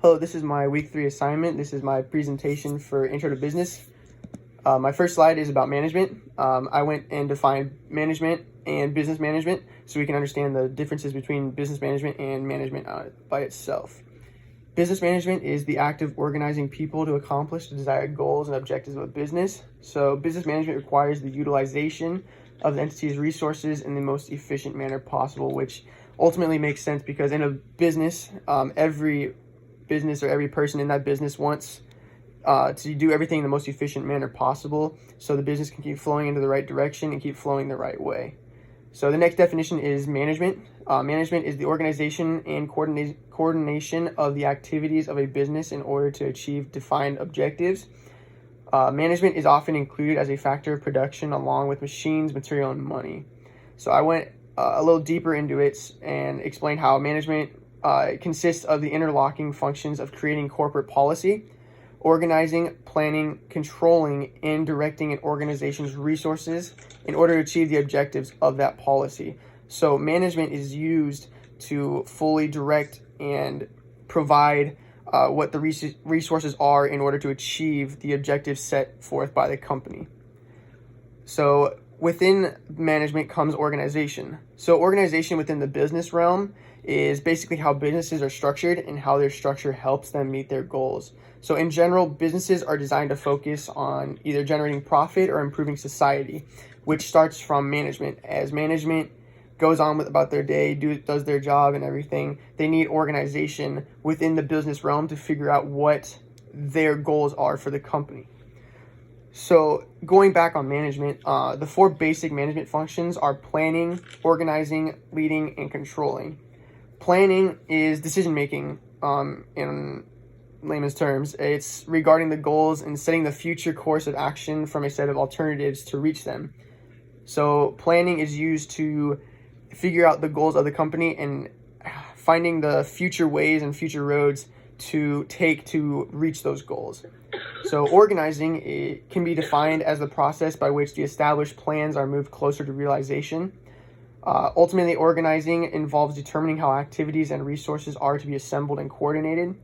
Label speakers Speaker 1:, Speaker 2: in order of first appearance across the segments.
Speaker 1: Hello, this is my week 3 assignment. This is my presentation for Intro to Business. My first slide is about management. I went and defined management and business management so we can understand the differences between business management and management by itself. Business management is the act of organizing people to accomplish the desired goals and objectives of a business. So business management requires the utilization of the entity's resources in the most efficient manner possible, which ultimately makes sense because in a business, every business or every person in that business wants to do everything in the most efficient manner possible so the business can keep flowing into the right direction and keep flowing the right way. So the next definition is management. Management is the organization and coordination of the activities of a business in order to achieve defined objectives. Management is often included as a factor of production along with machines, material, and money. So I went a little deeper into it and explained how management consists of the interlocking functions of creating corporate policy, organizing, planning, controlling, and directing an organization's resources in order to achieve the objectives of that policy. So management is used to fully direct and provide what the resources are in order to achieve the objectives set forth by the company. So within management comes organization. So organization within the business realm is basically how businesses are structured and how their structure helps them meet their goals. So in general, businesses are designed to focus on either generating profit or improving society, which starts from management. As management goes on about their day, does their job and everything, they need organization within the business realm to figure out what their goals are for the company. So going back on management, the 4 basic management functions are planning, organizing, leading, and controlling. Planning is decision-making in layman's terms. It's regarding the goals and setting the future course of action from a set of alternatives to reach them. So planning is used to figure out the goals of the company and finding the future ways and future roads to take to reach those goals. So organizing, it can be defined as the process by which the established plans are moved closer to realization. Ultimately, organizing involves determining how activities and resources are to be assembled and coordinated.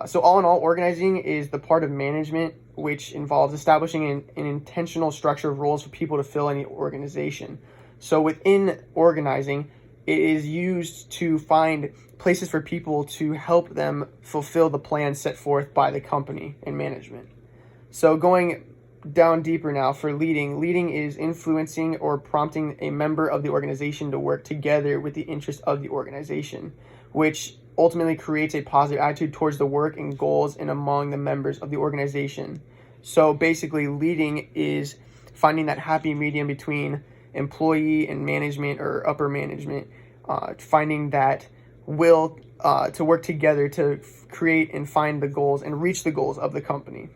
Speaker 1: So all in all, organizing is the part of management which involves establishing an intentional structure of roles for people to fill in the organization. So within organizing, it is used to find places for people to help them fulfill the plan set forth by the company and management. So going down deeper now for leading is influencing or prompting a member of the organization to work together with the interest of the organization, which ultimately creates a positive attitude towards the work and goals and among the members of the organization. So basically, leading is finding that happy medium between employee and management or upper management, finding that will to work together to create and find the goals and reach the goals of the company.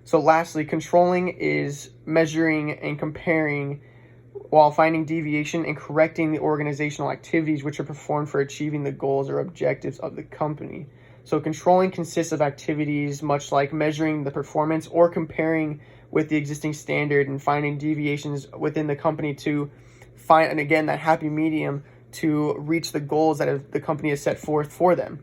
Speaker 1: So lastly, controlling is measuring and comparing while finding deviation and correcting the organizational activities which are performed for achieving the goals or objectives of the company. So controlling consists of activities much like measuring the performance or comparing with the existing standard and finding deviations within the company to find, and again, that happy medium to reach the goals that the company has set forth for them.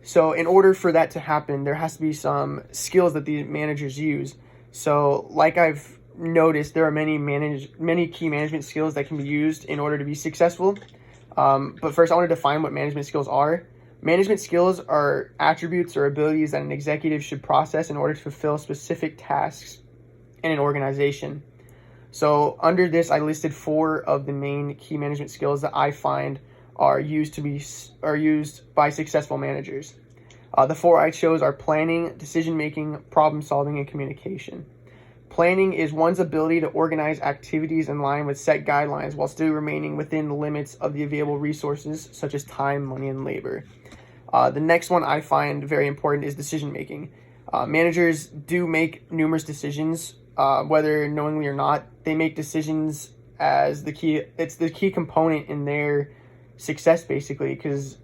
Speaker 1: So in order for that to happen, there has to be some skills that the managers use. So like I've noticed, there are many key management skills that can be used in order to be successful. But first, I want to define what management skills are. Management skills are attributes or abilities that an executive should process in order to fulfill specific tasks in an organization. So under this, I listed 4 of the main key management skills that I find are used by successful managers. The 4 I chose are planning, decision-making, problem-solving, and communication. Planning is one's ability to organize activities in line with set guidelines while still remaining within the limits of the available resources such as time, money, and labor. The next one I find very important is decision-making. Managers do make numerous decisions, whether knowingly or not. They make decisions as it's the key component in their success, basically, because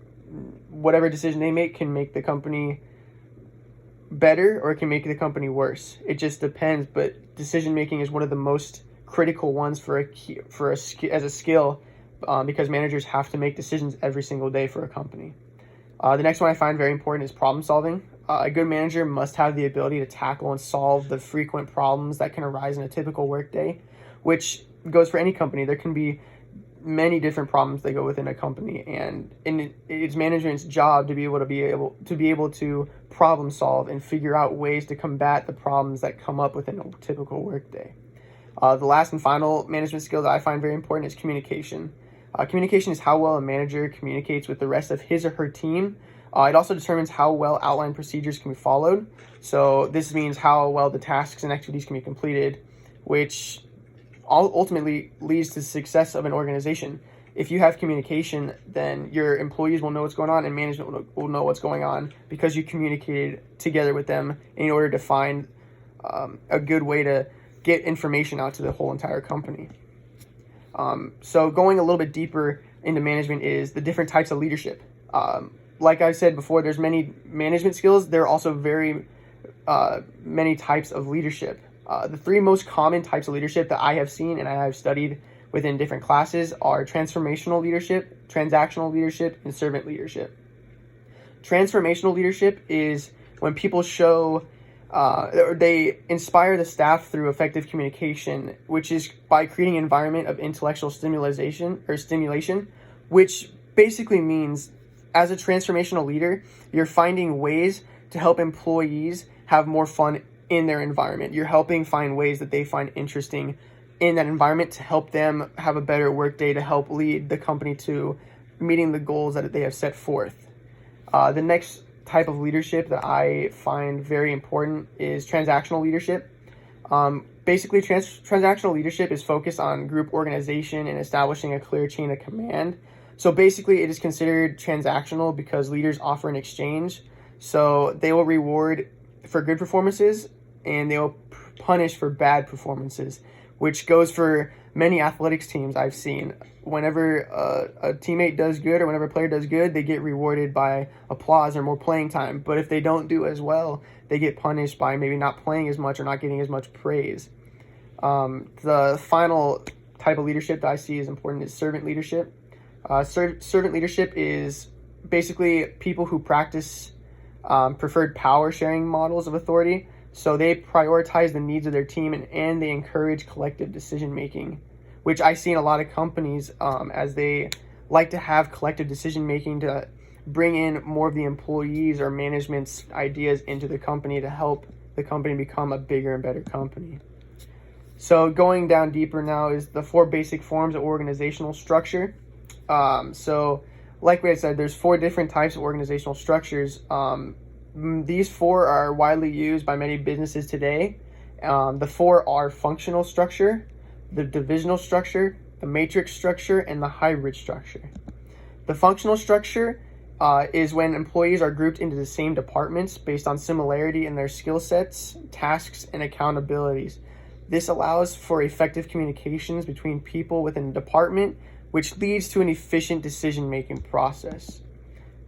Speaker 1: whatever decision they make can make the company better or it can make the company worse. It just depends, but decision making is one of the most critical ones as a skill, because managers have to make decisions every single day for a company. The next one I find very important is problem solving. A good manager must have the ability to tackle and solve the frequent problems that can arise in a typical workday, which goes for any company. There can be many different problems that go within a company, and it's management's job to be able to problem solve and figure out ways to combat the problems that come up within a typical workday. The last and final management skill that I find very important is communication. Communication is how well a manager communicates with the rest of his or her team. It also determines how well outlined procedures can be followed. So this means how well the tasks and activities can be completed, which ultimately leads to the success of an organization. If you have communication, then your employees will know what's going on and management will know what's going on because you communicated together with them in order to find a good way to get information out to the whole entire company. So going a little bit deeper into management is the different types of leadership. Like I said before, there's many management skills. There are also very many types of leadership. The three most common types of leadership that I have seen and I have studied within different classes are transformational leadership, transactional leadership, and servant leadership. Transformational leadership is when people they inspire the staff through effective communication, which is by creating an environment of intellectual stimulation, which basically means as a transformational leader, you're finding ways to help employees have more fun in their environment. You're helping find ways that they find interesting in that environment to help them have a better workday, to help lead the company to meeting the goals that they have set forth. The next type of leadership that I find very important is transactional leadership. Basically, transactional leadership is focused on group organization and establishing a clear chain of command. So basically, it is considered transactional because leaders offer an exchange. So they will reward for good performances and they will punish for bad performances, which goes for many athletics teams I've seen. Whenever a teammate does good or whenever a player does good, they get rewarded by applause or more playing time. But if they don't do as well, they get punished by maybe not playing as much or not getting as much praise. The final type of leadership that I see is important is servant leadership. Servant leadership is basically people who practice preferred power sharing models of authority. So they prioritize the needs of their team and they encourage collective decision making, which I see in a lot of companies as they like to have collective decision making to bring in more of the employees or management's ideas into the company to help the company become a bigger and better company. So going down deeper now is the 4 basic forms of organizational structure. So like we had said, there's 4 different types of organizational structures. These 4 are widely used by many businesses today. The 4 are functional structure, the divisional structure, the matrix structure, and the hybrid structure. The functional structure is when employees are grouped into the same departments based on similarity in their skill sets, tasks, and accountabilities. This allows for effective communications between people within a department, which leads to an efficient decision-making process.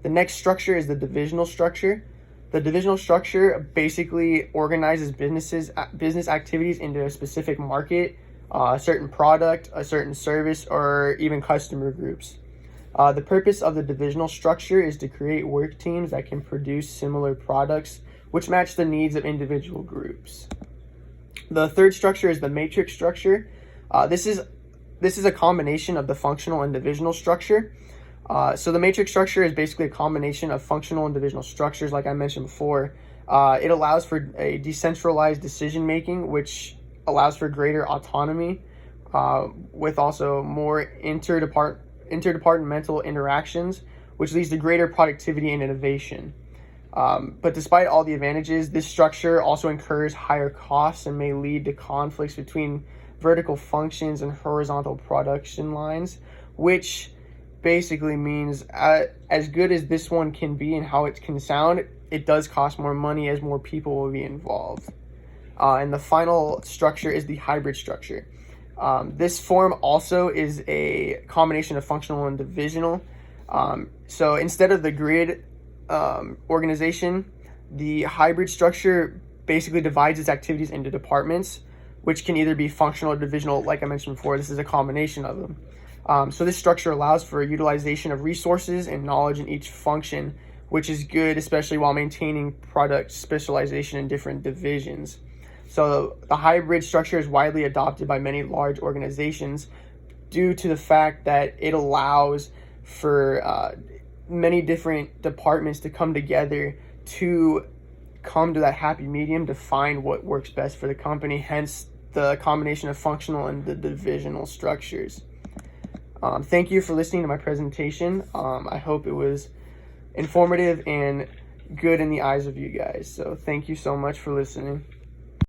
Speaker 1: The next structure is the divisional structure. The divisional structure basically organizes business activities into a specific market, a certain product, a certain service, or even customer groups. The purpose of the divisional structure is to create work teams that can produce similar products which match the needs of individual groups. The third structure is the matrix structure. This is a combination of the functional and divisional structure. So the matrix structure is basically a combination of functional and divisional structures, like I mentioned before. It allows for a decentralized decision making, which allows for greater autonomy, with also more interdepartmental interactions, which leads to greater productivity and innovation. But despite all the advantages, this structure also incurs higher costs and may lead to conflicts between vertical functions and horizontal production lines, which basically means as good as this one can be and how it can sound, it does cost more money as more people will be involved. And the final structure is the hybrid structure. This form also is a combination of functional and divisional. So instead of the grid organization, the hybrid structure basically divides its activities into departments, which can either be functional or divisional. Like I mentioned before, this is a combination of them. So this structure allows for utilization of resources and knowledge in each function, which is good, especially while maintaining product specialization in different divisions. So the hybrid structure is widely adopted by many large organizations due to the fact that it allows for many different departments to come together to come to that happy medium to find what works best for the company, hence the combination of functional and the divisional structures. Thank you for listening to my presentation. I hope it was informative and good in the eyes of you guys. So thank you so much for listening.